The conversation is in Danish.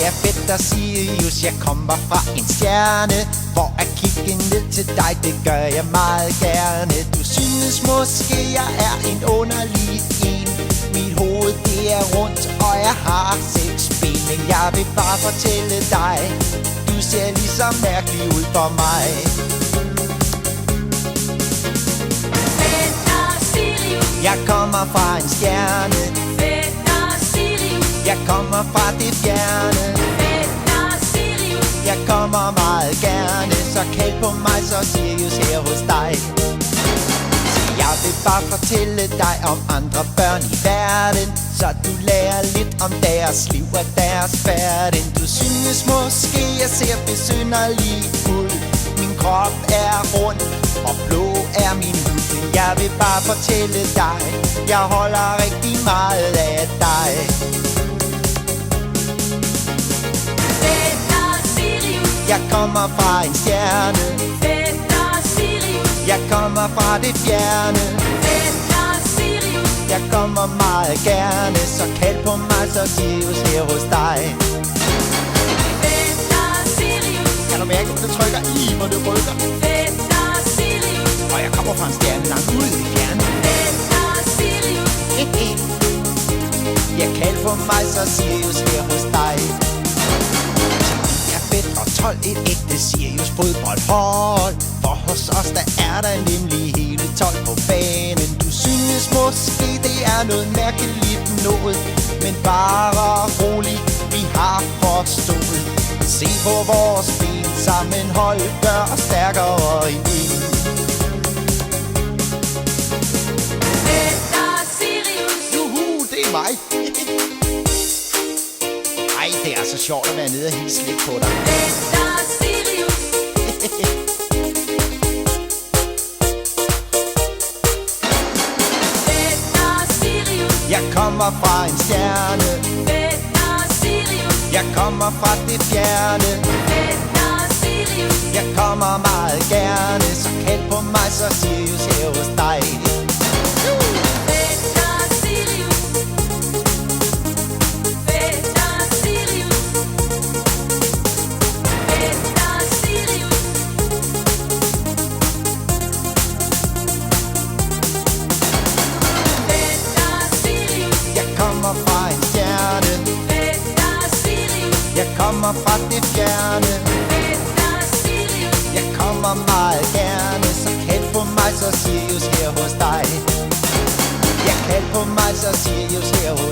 er Fætter Sirius, jeg kommer fra en stjerne. For at kigge ned til dig, det gør jeg meget gerne. Du synes måske, jeg er en underlig en. Mit hoved, det er rundt, og jeg har 6 ben. Men jeg vil bare fortælle dig, du ser lige så mærkelig ud for mig. Fætter Sirius, Jeg kommer fra en stjerne. Fætter Sirius, Jeg kommer fra det fjerne. Fætter Sirius, Jeg kommer meget gerne, så kald på mig, så Sirius her hos dig. Så jeg vil bare fortælle dig om andre børn i verden, så du lærer lidt om deres liv og deres færden. Du synes måske, jeg ser besynderlig ud. Min krop er rund, og blå er min hud. Men jeg vil bare fortælle dig, jeg holder rigtig meget af dig. Fætter Sirius, Jeg kommer fra en stjerne. Fætter Sirius, Jeg kommer fra det fjerne. Fætter Sirius, Jeg kommer meget gerne, så kald på mig, så Sirius her hos dig. Fætter Sirius, Kan du mærke, hvor du trykker i, hvor du rykker? Fætter Sirius, Og jeg kommer fra en stjerne langt ude i det fjerne. Fætter Sirius, Jeg kald på mig, så Sirius her hos dig. Jeg er fedt og 12, et ægte Sirius fodboldhold. For hos os, der er der nemlig hele 12 på banen. Du synes måske, det er noget mærkeligt noget, men bare rolig, vi har forstået. Se på vores ben, sammenhold gør os stærkere end en. Fætter Sirius, Juhu, det er mig. Ej, det er så sjovt at være nede og hilse lidt på dig. Fætter Sirius, Fætter Sirius, Jeg kommer fra en stjerne. Fætter Sirius, Jeg kommer fra det fjerne. Fætter Sirius, Jeg kommer meget gerne, så kald på mig, så Sirius her hos dig. Fætter Sirius, Fætter Sirius, Fætter Sirius, Fætter Sirius, Jeg kommer fra en stjerne. Fætter Sirius, Jeg kommer fra det fjerne. Fætter Sirius, Jeg kommer meget gerne, så kald på mig, så Sirius her hos dig. Jeg kald på mig, så Sirius her hos dig.